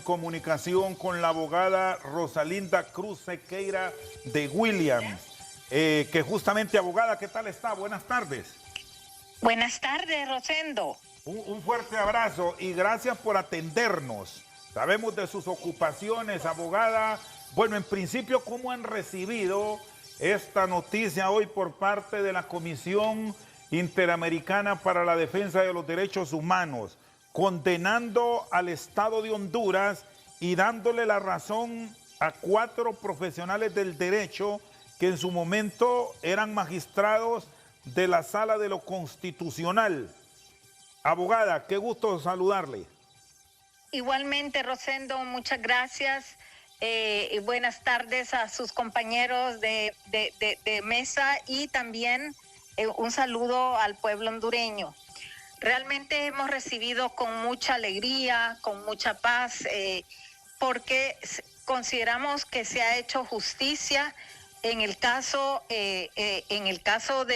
en comunicación con la abogada Rosalinda Cruz Sequeira de Williams, que justamente, abogada, ¿qué tal está? Buenas tardes. Buenas tardes, Rosendo. Un fuerte abrazo y gracias por atendernos. Sabemos de sus ocupaciones, abogada. Bueno, en principio, ¿cómo han recibido esta noticia hoy por parte de la Comisión Interamericana para la Defensa de los Derechos Humanos, condenando al Estado de Honduras y dándole la razón a 4 profesionales del derecho que en su momento eran magistrados de la Sala de lo Constitucional? Abogada, qué gusto saludarle. Igualmente, Rosendo, muchas gracias. Y buenas tardes a sus compañeros de mesa y también un saludo al pueblo hondureño. Realmente hemos recibido con mucha alegría, con mucha paz, porque consideramos que se ha hecho justicia en el caso de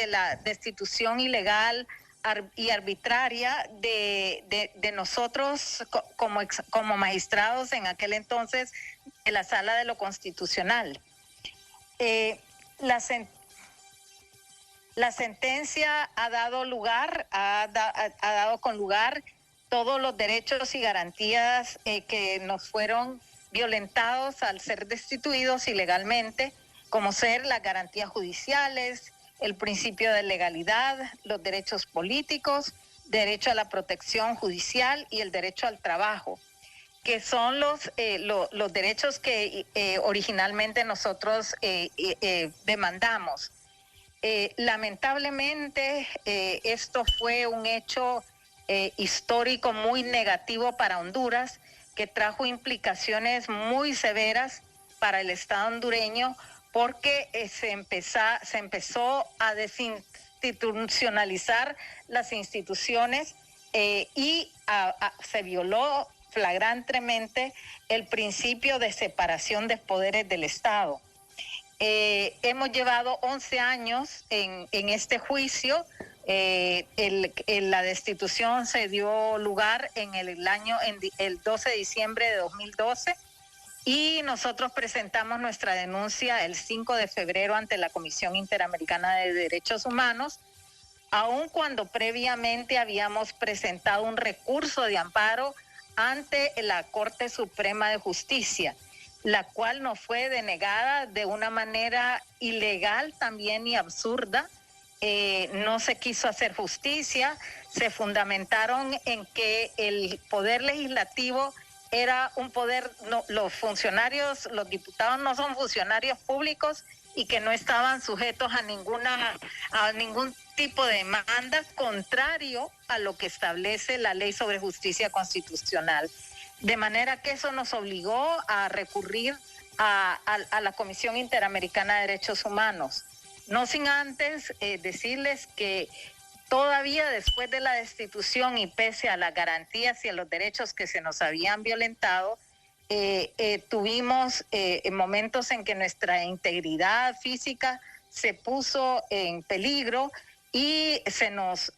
la destitución ilegal y arbitraria de nosotros como magistrados en aquel entonces de la Sala de lo Constitucional. La sentencia ha dado con lugar todos los derechos y garantías que nos fueron violentados al ser destituidos ilegalmente, como ser las garantías judiciales, el principio de legalidad, los derechos políticos, derecho a la protección judicial y el derecho al trabajo, que son los derechos que originalmente nosotros demandamos. Lamentablemente, esto fue un hecho histórico muy negativo para Honduras, que trajo implicaciones muy severas para el Estado hondureño, porque se empezó a desinstitucionalizar las instituciones y se violó flagrantemente el principio de separación de poderes del Estado. Hemos llevado 11 años en este juicio. La destitución se dio lugar en el 12 de diciembre de 2012 y nosotros presentamos nuestra denuncia el 5 de febrero ante la Comisión Interamericana de Derechos Humanos, aun cuando previamente habíamos presentado un recurso de amparo ante la Corte Suprema de Justicia, la cual nos fue denegada de una manera ilegal también y absurda. No se quiso hacer justicia, se fundamentaron en que el poder legislativo era un poder, los funcionarios, los diputados no son funcionarios públicos y que no estaban sujetos a ningún tipo de demanda, contrario a lo que establece la Ley sobre Justicia Constitucional. De manera que eso nos obligó a recurrir a la Comisión Interamericana de Derechos Humanos. No sin antes decirles que todavía después de la destitución y pese a las garantías y a los derechos que se nos habían violentado, tuvimos momentos en que nuestra integridad física se puso en peligro y se nos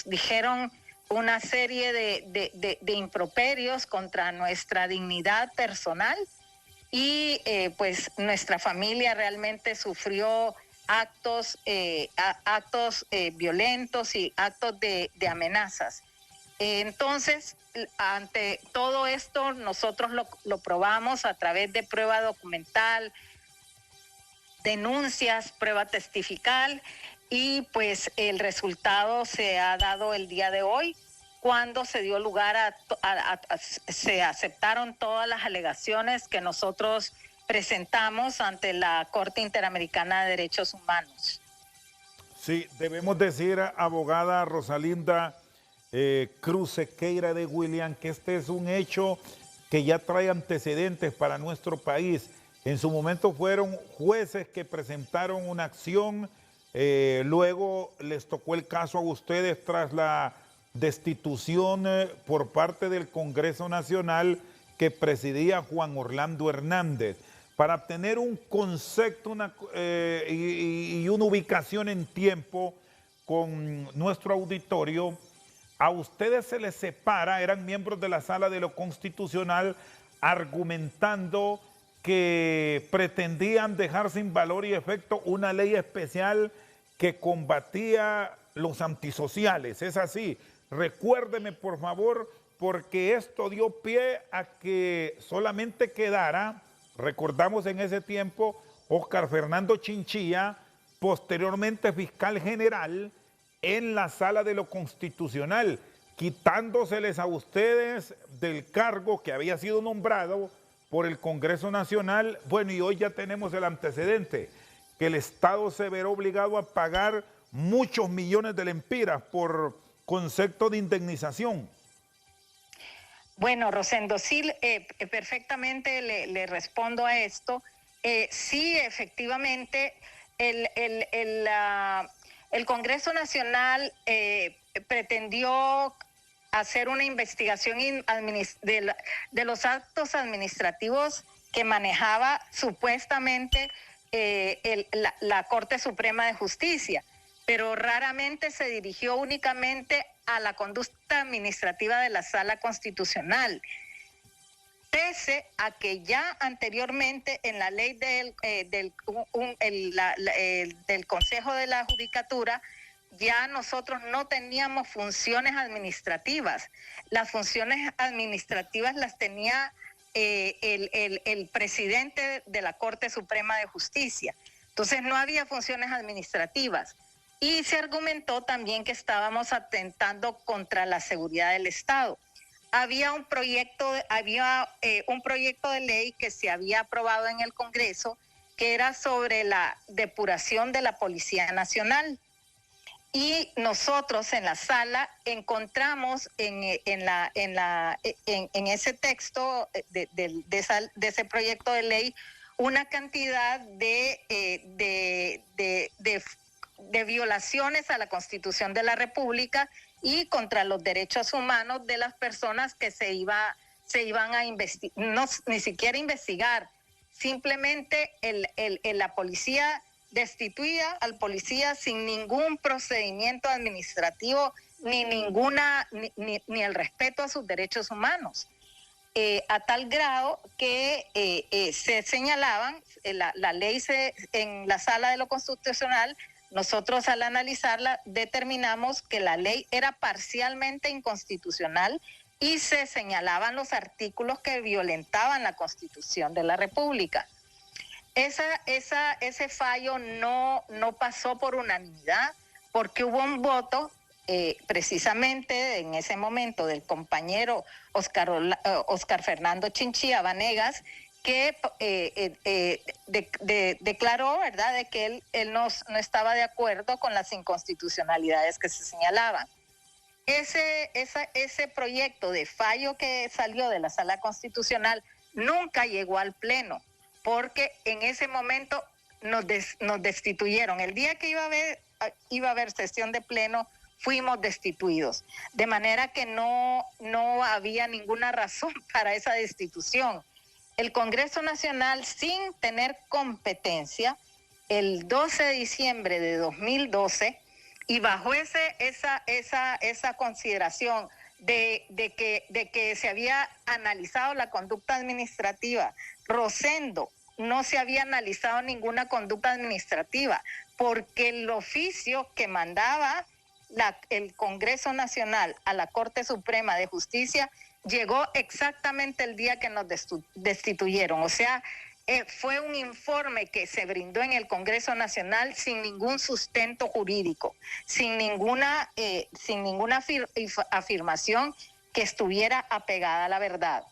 dijeron una serie de improperios contra nuestra dignidad personal y pues nuestra familia realmente sufrió actos violentos y actos de amenazas. Entonces, ante todo esto, nosotros lo probamos a través de prueba documental, denuncias, prueba testifical, y pues el resultado se ha dado el día de hoy, cuando se dio lugar se aceptaron todas las alegaciones que nosotros presentamos ante la Corte Interamericana de Derechos Humanos. Sí, debemos decir, abogada Rosalinda Cruz Sequeira de Williams, que este es un hecho que ya trae antecedentes para nuestro país. En su momento fueron jueces que presentaron una acción, luego les tocó el caso a ustedes tras la destitución por parte del Congreso Nacional que presidía Juan Orlando Hernández. Para tener un concepto y una ubicación en tiempo con nuestro auditorio, a ustedes se les separa, eran miembros de la Sala de lo Constitucional, argumentando que pretendían dejar sin valor y efecto una ley especial que combatía los antisociales. Es así. Recuérdeme, por favor, porque esto dio pie a que solamente quedara, recordamos en ese tiempo, Óscar Fernando Chinchilla, posteriormente fiscal general, en la Sala de lo Constitucional, quitándoseles a ustedes del cargo que había sido nombrado por el Congreso Nacional. Bueno, y hoy ya tenemos el antecedente, que el Estado se verá obligado a pagar muchos millones de lempiras por concepto de indemnización. Bueno, Rosendo, sí, perfectamente le respondo a esto. Sí, efectivamente, el Congreso Nacional pretendió hacer una investigación de los actos administrativos que manejaba supuestamente la Corte Suprema de Justicia, pero raramente se dirigió únicamente a la conducta administrativa de la Sala Constitucional, pese a que ya anteriormente en la ley del Consejo de la Judicatura ya nosotros no teníamos funciones administrativas. Las funciones administrativas las tenía el presidente de la Corte Suprema de Justicia. Entonces no había funciones administrativas. Y se argumentó también que estábamos atentando contra la seguridad del Estado. Había un proyecto de ley que se había aprobado en el Congreso que era sobre la depuración de la Policía Nacional. Y nosotros en la sala encontramos en ese texto de ese proyecto de ley una cantidad de violaciones a la Constitución de la República y contra los derechos humanos de las personas que se iban a investigar, ni siquiera investigar, simplemente la policía destituía al policía sin ningún procedimiento administrativo ni el respeto a sus derechos humanos. A tal grado que se señalaban, la ley en la Sala de lo Constitucional, nosotros al analizarla determinamos que la ley era parcialmente inconstitucional y se señalaban los artículos que violentaban la Constitución de la República. Ese fallo no pasó por unanimidad porque hubo un voto precisamente en ese momento del compañero Óscar Fernando Chinchilla Vanegas, que declaró, ¿verdad?, de que él no estaba de acuerdo con las inconstitucionalidades que se señalaban. Ese proyecto de fallo que salió de la Sala Constitucional nunca llegó al Pleno, porque en ese momento nos destituyeron. El día que iba a haber sesión de Pleno, fuimos destituidos. De manera que no había ninguna razón para esa destitución. El Congreso Nacional, sin tener competencia, el 12 de diciembre de 2012, y bajo esa consideración de que se había analizado la conducta administrativa, Rosendo, no se había analizado ninguna conducta administrativa, porque el oficio que mandaba el Congreso Nacional a la Corte Suprema de Justicia llegó exactamente el día que nos destituyeron. O sea, fue un informe que se brindó en el Congreso Nacional sin ningún sustento jurídico, sin ninguna afirmación que estuviera apegada a la verdad.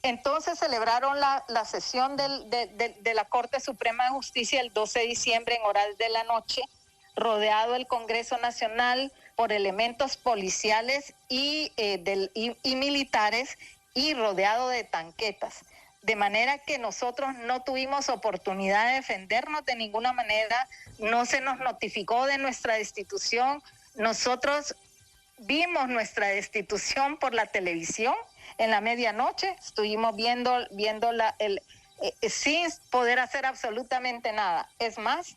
Entonces celebraron la sesión de la Corte Suprema de Justicia el 12 de diciembre en horas de la noche, rodeado el Congreso Nacional por elementos policiales y militares y rodeado de tanquetas. De manera que nosotros no tuvimos oportunidad de defendernos de ninguna manera, no se nos notificó de nuestra destitución. Nosotros vimos nuestra destitución por la televisión en la medianoche, estuvimos viendo sin poder hacer absolutamente nada. Es más,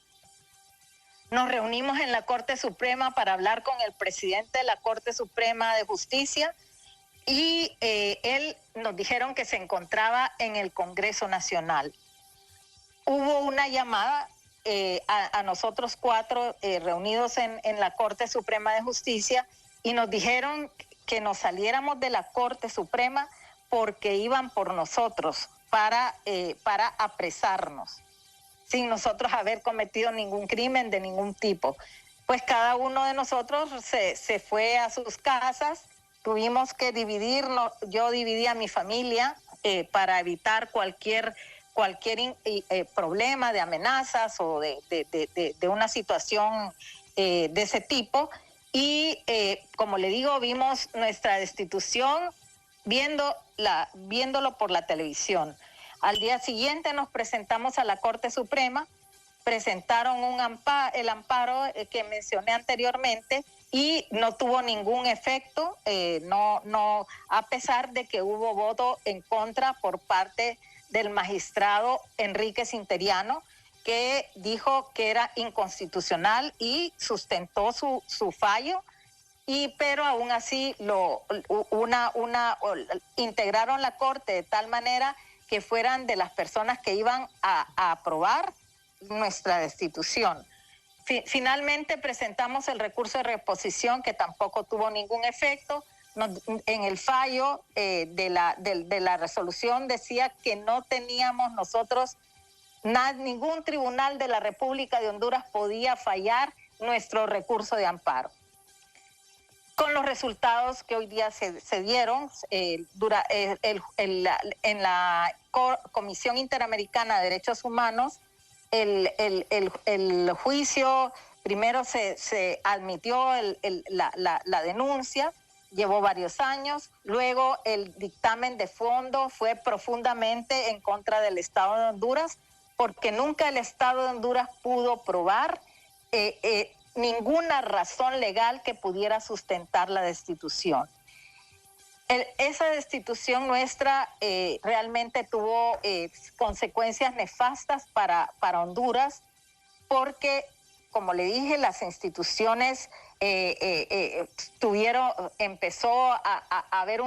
Nos reunimos en la Corte Suprema para hablar con el presidente de la Corte Suprema de Justicia y él nos dijeron que se encontraba en el Congreso Nacional. Hubo una llamada a nosotros 4 reunidos en la Corte Suprema de Justicia y nos dijeron que nos saliéramos de la Corte Suprema porque iban por nosotros para apresarnos, sin nosotros haber cometido ningún crimen de ningún tipo. Pues cada uno de nosotros se fue a sus casas, tuvimos que dividirnos, yo dividí a mi familia para evitar cualquier problema de amenazas o de una situación de ese tipo. Y como le digo, vimos nuestra destitución viéndolo por la televisión. Al día siguiente nos presentamos a la Corte Suprema, presentaron el amparo que mencioné anteriormente y no tuvo ningún efecto, a pesar de que hubo voto en contra por parte del magistrado Enrique Sinteriano, que dijo que era inconstitucional y sustentó su fallo, pero aún así integraron la Corte de tal manera que fueran de las personas que iban a aprobar nuestra destitución. Finalmente presentamos el recurso de reposición que tampoco tuvo ningún efecto. En el fallo de la resolución decía que no teníamos nosotros, ningún tribunal de la República de Honduras podía fallar nuestro recurso de amparo. Con los resultados que hoy día se dieron, en la Comisión Interamericana de Derechos Humanos, el juicio, primero se admitió la denuncia, llevó varios años, luego el dictamen de fondo fue profundamente en contra del Estado de Honduras, porque nunca el Estado de Honduras pudo probar ninguna razón legal que pudiera sustentar la destitución. Esa destitución nuestra realmente tuvo consecuencias nefastas para Honduras, porque, como le dije, las instituciones empezó a haber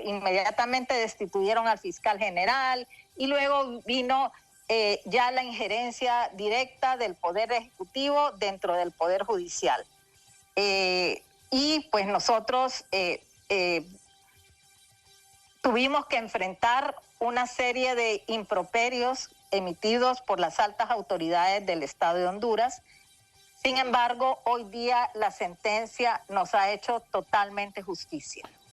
inmediatamente destituyeron al fiscal general y luego vino ya la injerencia directa del Poder Ejecutivo dentro del Poder Judicial. Y pues nosotros tuvimos que enfrentar una serie de improperios emitidos por las altas autoridades del Estado de Honduras. Sin embargo, hoy día la sentencia nos ha hecho totalmente justicia.